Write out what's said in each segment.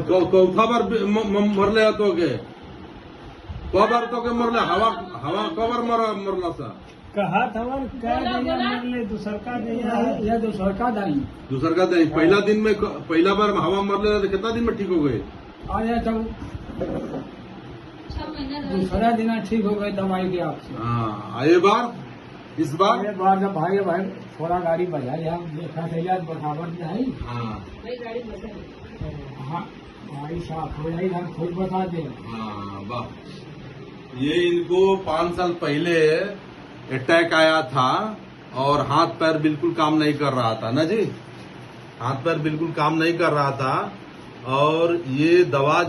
कौथा बार मरले तो के कबार तो के मरले हवा हवा कबार मरला सा कहा था मरले दूसर का नहीं पहला दिन में पहला बार हवा मरले तो कितना दिन में ठीक हो गए? दूसरा दिन ठीक हो गए दवाई के आपसे। हाँ ये बार इस बार जब भाई थोड़ा गाड़ी बजा लिया देखा बराबर नहीं। हाँ भाई साहब थोड़ा खुद बता दे। हाँ वाह, ये इनको 5 साल पहले अटैक आया था और हाथ पैर बिल्कुल काम नहीं कर रहा था ना जी, हाथ पैर बिल्कुल काम नहीं कर रहा था और ये दवा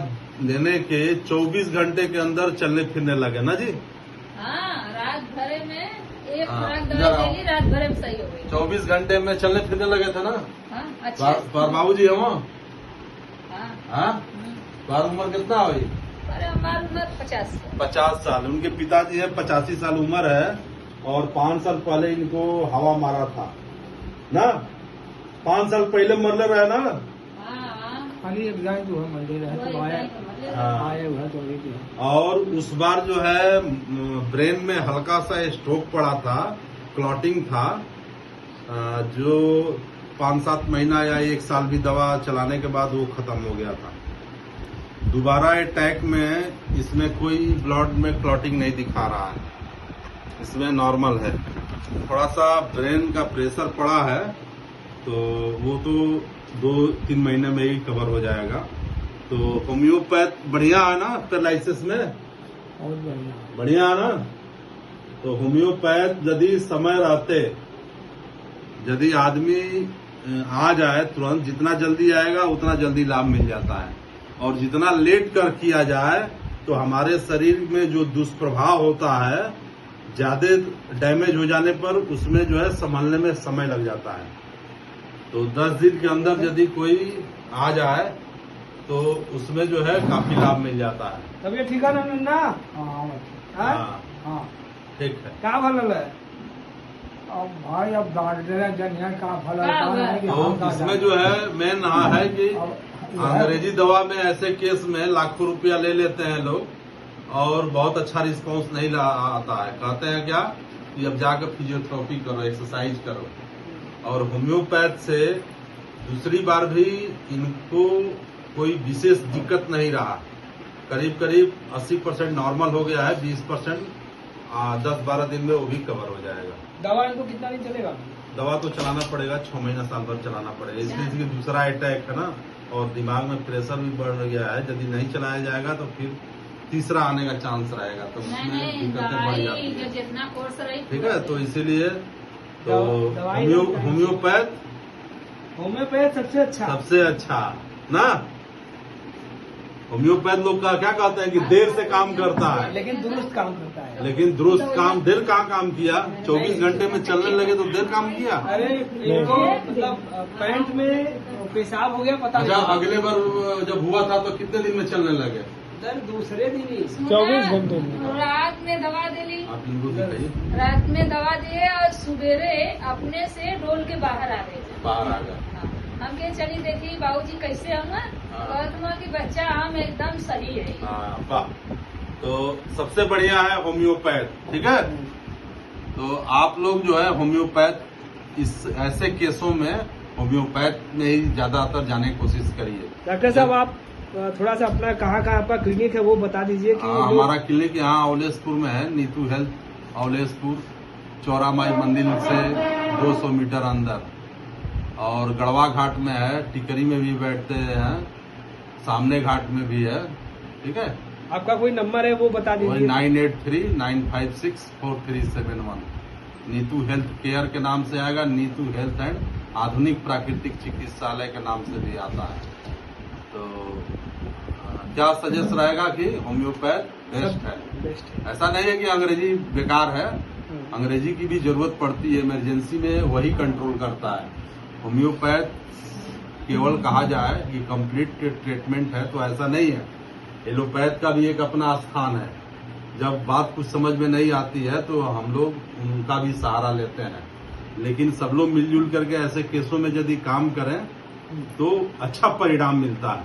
लेने के 24 घंटे के अंदर चलने फिरने लगे ना जी। हाँ, रात भर में एक खुराक दवा देगी, रात भर में सही हो गई। 24 घंटे में चलने फिरने लगे थे ना। हाँ, अच्छा। पर बाबूजी है वो हाँ, बार उम्र कितना हुई? अरे हमारी उम्र 50 साल। उनके पिताजी है 85 साल उम्र है और 5 साल पहले इनको हवा मारा था ना। 5 साल पहले मरले रहे ना। खाली एक जाए जो है मंदिर है तो आया हुआ तो और उस बार जो है ब्रेन में हल्का सा स्ट्रोक पड़ा था, क्लॉटिंग था, जो 5-7 महीना या 1 साल भी दवा चलाने के बाद वो खत्म हो गया था। दोबारा अटैक में इसमें कोई ब्लड में क्लॉटिंग नहीं दिखा रहा है, इसमें नॉर्मल है। थोड़ा सा ब्रेन का प्रेशर पड़ा है तो वो तो 2-3 महीने में ही कवर हो जाएगा। तो होम्योपैथ बढ़िया है ना पैरालिसिस में? बहुत बढ़िया है ना। तो होम्योपैथ यदि समय रहते, यदि आदमी आ जाए तुरंत, जितना जल्दी आएगा उतना जल्दी लाभ मिल जाता है और जितना लेट कर किया जाए तो हमारे शरीर में जो दुष्प्रभाव होता है, ज्यादा डैमेज हो जाने पर उसमें जो है संभलने में समय लग जाता है। तो 10 दिन के अंदर यदि कोई आ जाए तो उसमें जो है काफी लाभ मिल जाता है। तबियत ठीक है ना? हाँ ठीक है। क्या फल है अब भाई? अब जनिया का फल है तो इसमें जो है मेन है कि अंग्रेजी दवा में ऐसे केस में लाखों रुपया ले लेते हैं लोग और बहुत अच्छा रिस्पांस नहीं आता है। कहते हैं क्या कि अब जाकर फिजियोथेरेपी करो, एक्सरसाइज करो। और होम्योपैथ से दूसरी बार भी इनको कोई विशेष दिक्कत नहीं रहा। करीब 80% नॉर्मल हो गया है, 20% 10-12 दिन में वो भी कवर हो जाएगा। दवा इनको कितना दिन चलेगा? दवा तो चलाना पड़ेगा, 6 महीना साल भर चलाना पड़ेगा। इसलिए दूसरा अटैक है ना और दिमाग में प्रेशर भी बढ़ गया है। यदि नहीं चलाया जाएगा तो फिर तीसरा आने का चांस रहेगा, तो उसमें दिक्कतें बढ़ जाती है। जितना कोर्स रही ठीक है, तो इसीलिए तो होम्योपैथ सबसे अच्छा ना। होम्योपैथ लोग का क्या कहते हैं कि देर से काम करता है, लेकिन दुरुस्त काम करता है। लेकिन दुरुस्त काम देर कहाँ काम किया? 24 घंटे में चलने लगे तो देर काम किया। अरे इनको मतलब पैंट में पेशाब हो गया पता नहीं। अगले बार जब हुआ था तो कितने दिन में चलने लगे? दूसरे दिन ही 24 घंटे में। रात में दवा दे ली, आप इनको दिखाइए। रात में दवा दिए और सवेरे अपने से डोल के बाहर आ गए। हम के चली देखी बाबूजी कैसे हम कि बच्चा हम एकदम सही है। वाह, तो सबसे बढ़िया है होम्योपैथ। ठीक है, तो आप लोग जो है होम्योपैथ इस ऐसे केसों में होम्योपैथ में ही ज्यादातर जाने की कोशिश करिए। डॉक्टर साहब आप थोड़ा सा अपना कहाँ आपका क्लिनिक है वो बता दीजिए कि हमारा क्लिनिक यहाँ औलेसपुर में है, नीतू हेल्थ औलेसपुर, चौरा माई मंदिर से 200 मीटर अंदर। और गढ़वा घाट में है, टिकरी में भी बैठते हैं, सामने घाट में भी है। ठीक है, आपका कोई नंबर है वो बता दीजिए। 9839564371 नीतू हेल्थ केयर के नाम से आएगा। नीतू हेल्थ एंड आधुनिक प्राकृतिक चिकित्सालय के नाम से भी आता है। तो क्या सजेस्ट रहेगा कि होम्योपैथ बेस्ट है। ऐसा नहीं है कि अंग्रेजी बेकार है, अंग्रेजी की भी जरूरत पड़ती है, इमरजेंसी में वही कंट्रोल करता है। होम्योपैथ केवल कहा जाए कि कंप्लीट ट्रीटमेंट है तो ऐसा नहीं है। एलोपैथ का भी एक अपना स्थान है। जब बात कुछ समझ में नहीं आती है तो हम लोग उनका भी सहारा लेते हैं, लेकिन सब लोग मिलजुल करके ऐसे केसों में यदि काम करें तो अच्छा परिणाम मिलता है।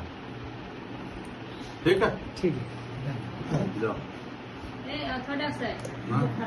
ठीक है, ठीक है। जाओ। थोड़ा सा हाँ।